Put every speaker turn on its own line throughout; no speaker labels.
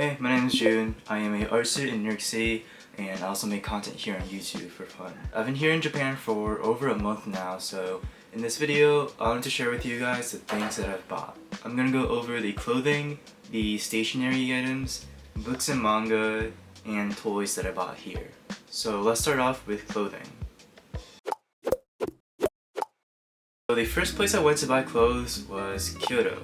Hey, my name is June. I am an art student in New York City, and I also make content here on YouTube for fun. I've been here in Japan for over a month now, so in this video, I wanted to share with you guys the things that I've bought. I'm gonna go over the clothing, the stationery items, books and manga, and toys that I bought here. So let's start off with clothing. So the first place I went to buy clothes was Kyoto.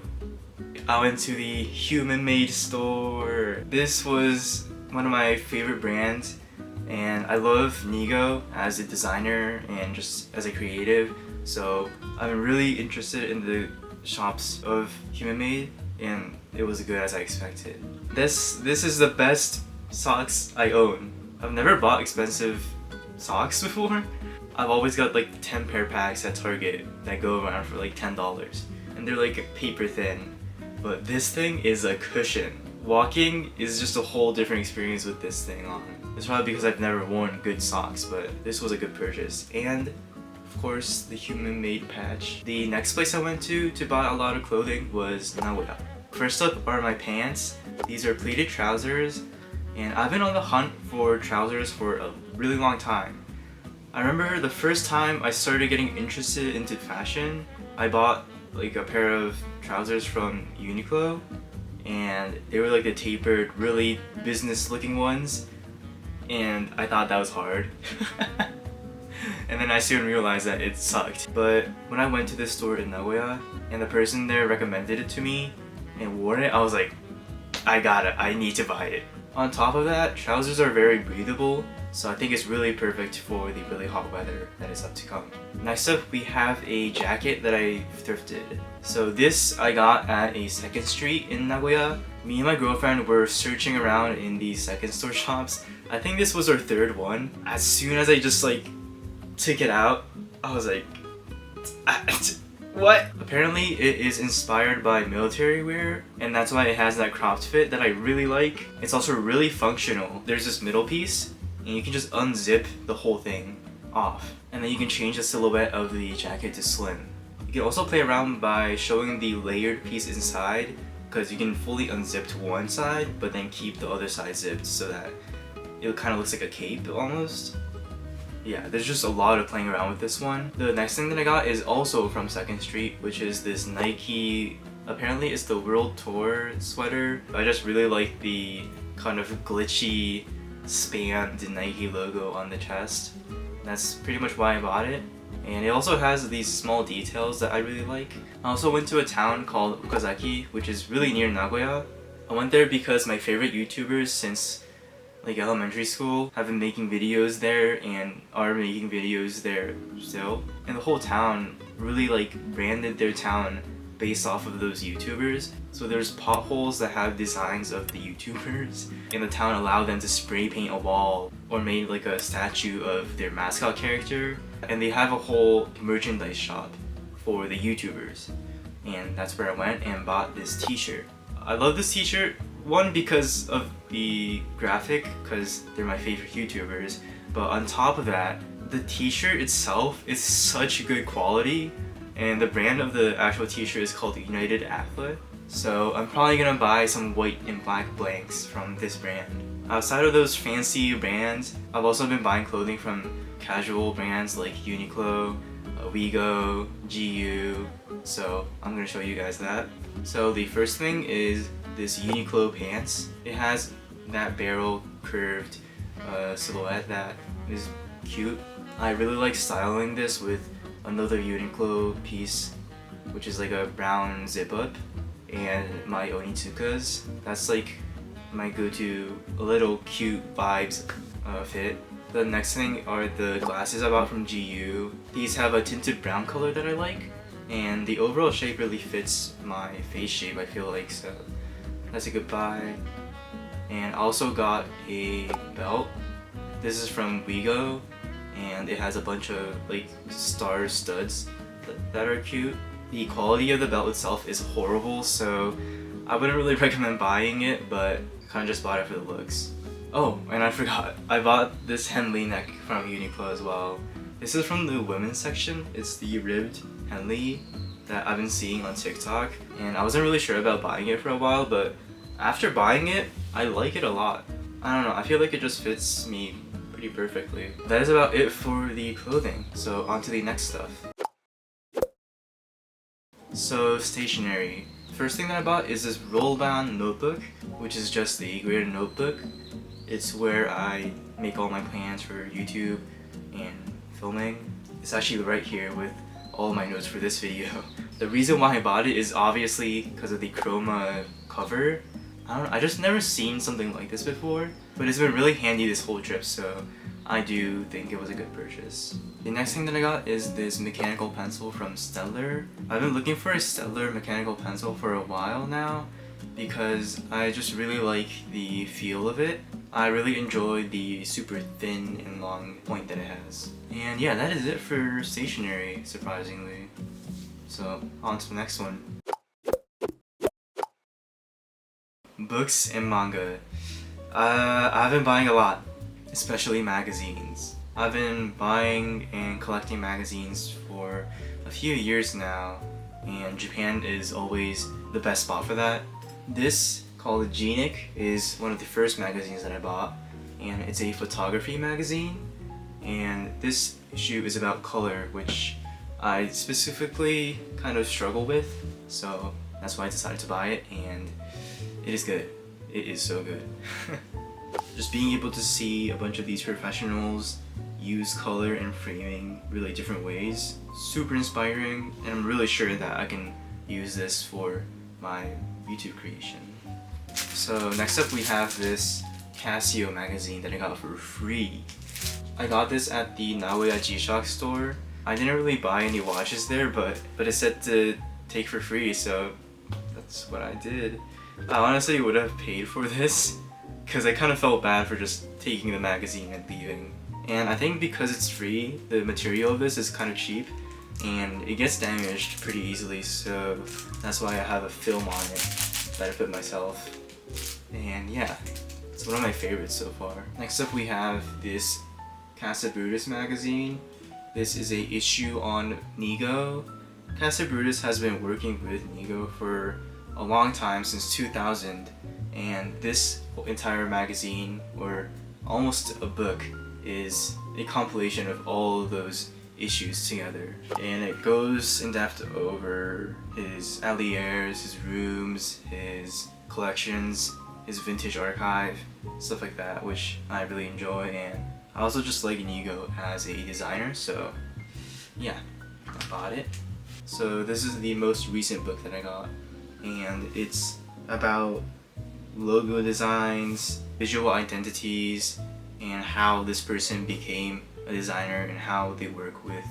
I went to the Human Made store. This was one of my favorite brands, and I love Nigo as a designer and just as a creative, so I'm really interested in the shops of Human Made, and it was as good as I expected. This is the best socks I own. I've never bought expensive socks before. I've always got like 10 pair packs at Target that go around for like $10, and they're like paper thin. But this thing is a cushion. Walking is just a whole different experience with this thing on. It's probably because I've never worn good socks, but this was a good purchase. And of course, the Human Made patch. The next place I went to buy a lot of clothing was Nagoya. First up are my pants. These are pleated trousers, and I've been on the hunt for trousers for a really long time. I remember the first time I started getting interested into fashion, I bought like a pair of trousers from Uniqlo, and they were like the tapered, really business looking ones, and I thought that was hard. And then I soon realized that it sucked. But when I went to this store in Nagoya and the person there recommended it to me and wore it, I was like, I need to buy it. On top of that, trousers are very breathable, so I think it's really perfect for the really hot weather that is up to come. Next up, we have a jacket that I thrifted. So this I got at a second street in Nagoya. Me and my girlfriend were searching around in these second store shops. I think this was our third one. As soon as I just like took it out, I was like, what? Apparently it is inspired by military wear, and that's why it has that cropped fit that I really like. It's also really functional. There's this middle piece, and you can just unzip the whole thing off, and then you can change the silhouette of the jacket to slim. You can also play around by showing the layered piece inside, because you can fully unzip to one side but then keep the other side zipped so that it kind of looks like a cape almost. Yeah, there's just a lot of playing around with this one. The next thing that I got is also from 2nd Street, which is this Nike, apparently it's the World Tour sweater. I just really like the kind of glitchy spanned Nike logo on the chest. That's pretty much why I bought it. And it also has these small details that I really like. I also went to a town called Okazaki, which is really near Nagoya. I went there because my favorite YouTubers since like elementary school have been making videos there and are making videos there still. And the whole town really like branded their town based off of those YouTubers. So there's potholes that have designs of the YouTubers, and the town allowed them to spray paint a wall or made like a statue of their mascot character. And they have a whole merchandise shop for the YouTubers. And that's where I went and bought this t-shirt. I love this t-shirt, one because of the graphic, because they're my favorite YouTubers, but on top of that, the t-shirt itself is such good quality, and the brand of the actual t-shirt is called United Athlete. So I'm probably gonna buy some white and black blanks from this brand. Outside of those fancy brands, I've also been buying clothing from casual brands like Uniqlo, Wigo, GU, so I'm gonna show you guys that. So the first thing is this Uniqlo pants. It has that barrel curved silhouette that is cute. I really like styling this with another Uniqlo piece, which is like a brown zip up, and my Onitsukas. That's like my go-to little cute vibes fit. The next thing are the glasses I bought from GU. These have a tinted brown color that I like, and the overall shape really fits my face shape, I feel like, so that's a good buy. And I also got a belt. This is from Wigo, and it has a bunch of like star studs that are cute. The quality of the belt itself is horrible, so I wouldn't really recommend buying it, but kind of just bought it for the looks. Oh, and I forgot, I bought this Henley neck from Uniqlo as well. This is from the women's section. It's the ribbed Henley that I've been seeing on TikTok, and I wasn't really sure about buying it for a while, but After buying it, I like it a lot. I don't know, I feel like it just fits me pretty perfectly. That is about it for the clothing, so on to the next stuff. So stationery. First thing that I bought is this roll-bound notebook, which is just the graded notebook. It's where I make all my plans for YouTube and filming. It's actually right here with all my notes for this video. The reason why I bought it is obviously because of the chroma cover. I just never seen something like this before, but it's been really handy this whole trip, so I do think it was a good purchase. The next thing that I got is this mechanical pencil from Stellar. I've been looking for a Stellar mechanical pencil for a while now because I just really like the feel of it. I really enjoy the super thin and long point that it has. And yeah, that is it for stationery, surprisingly. So on to the next one. Books and manga. I've been buying a lot, especially magazines. I've been buying and collecting magazines for a few years now, and Japan is always the best spot for that. This, called uniqlo, is one of the first magazines that I bought, and it's a photography magazine. And this issue is about color, which I specifically kind of struggle with, so that's why I decided to buy it, and it is good. It is so good. Just being able to see a bunch of these professionals use color and framing really different ways, super inspiring, and I'm really sure that I can use this for my YouTube creation. So next up we have this Casio magazine that I got for free. I got this at the Nagoya G-Shock store. I didn't really buy any watches there, but it said to take for free, so that's what I did. I honestly would have paid for this because I kind of felt bad for just taking the magazine and leaving. And I think because it's free, the material of this is kind of cheap and it gets damaged pretty easily, so that's why I have a film on it that I put myself. And yeah, it's one of my favorites so far. Next up we have this Casa Brutus magazine. This is a issue on Nigo. Casa Brutus has been working with Nigo for a long time, since 2000, and this entire magazine, or almost a book, is a compilation of all of those issues together. And it goes in depth over his ateliers, his rooms, his collections, his vintage archive, stuff like that, which I really enjoy, and I also just like Nigo as a designer, so yeah, I bought it. So this is the most recent book that I got, and it's about logo designs, visual identities, and how this person became a designer and how they work with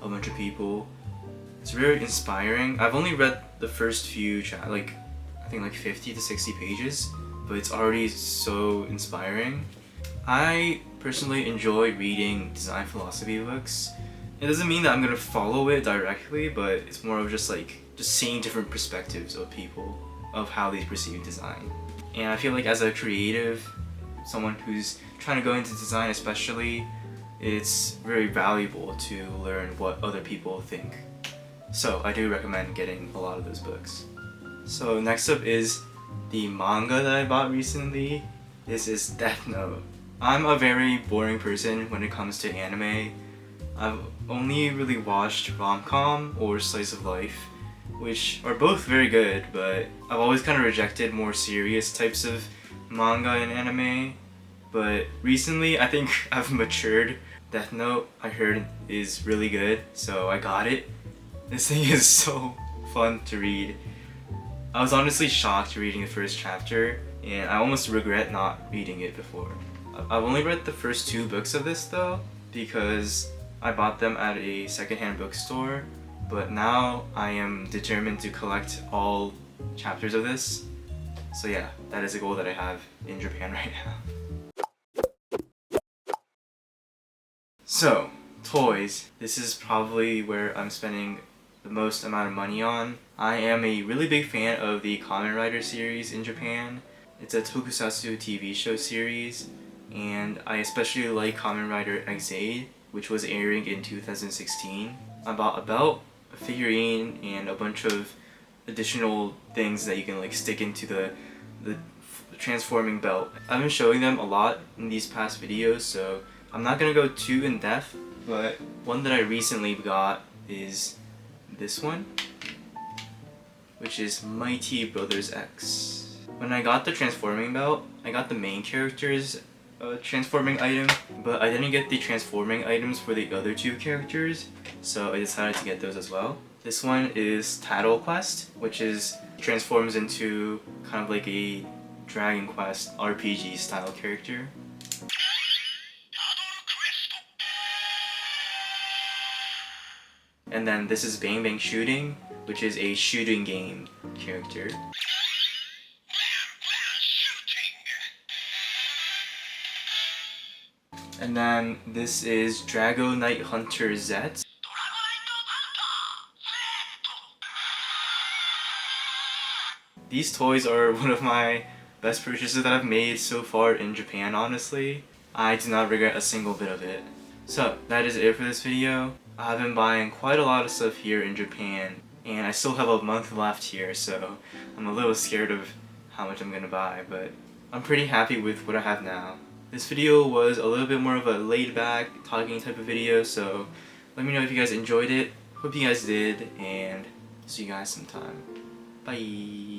a bunch of people. It's very inspiring. I've only read the first few, I think like 50 to 60 pages, but it's already so inspiring. I personally enjoy reading design philosophy books. It doesn't mean that I'm gonna follow it directly, but it's more of just seeing different perspectives of people, of how they perceive design. And I feel like as a creative, someone who's trying to go into design especially, it's very valuable to learn what other people think. So I do recommend getting a lot of those books. So next up is the manga that I bought recently. This is Death Note. I'm a very boring person when it comes to anime. I've only really watched rom-com or slice of life, which are both very good, but I've always kind of rejected more serious types of manga and anime. But recently I think I've matured. Death Note, I heard, is really good, so I got it. This thing is so fun to read. I was honestly shocked reading the first chapter, and I almost regret not reading it before. I've only read the first 2 books of this though, because I bought them at a secondhand bookstore, but now I am determined to collect all chapters of this. So yeah, that is a goal that I have in Japan right now. So, toys. This is probably where I'm spending the most amount of money on. I am a really big fan of the Kamen Rider series in Japan. It's a tokusatsu TV show series, and I especially like Kamen Rider X8, which was airing in 2016. I bought a belt, a figurine, and a bunch of additional things that you can stick into the transforming belt. I've been showing them a lot in these past videos, so I'm not gonna go too in depth, but one that I recently got is this one, which is Mighty Brothers X. When I got the transforming belt, I got the main character's transforming item, but I didn't get the transforming items for the other two characters, so I decided to get those as well. This one is Tattle Quest, which transforms into kind of like a Dragon Quest RPG style character. And then this is Bang Bang Shooting, which is a shooting game character. And then this is Drago Knight Hunter Z. These toys are one of my best purchases that I've made so far in Japan, honestly. I do not regret a single bit of it. So, that is it for this video. I've been buying quite a lot of stuff here in Japan, and I still have a month left here, so I'm a little scared of how much I'm gonna buy, but I'm pretty happy with what I have now. This video was a little bit more of a laid-back, talking type of video, so let me know if you guys enjoyed it. Hope you guys did, and see you guys sometime. Bye!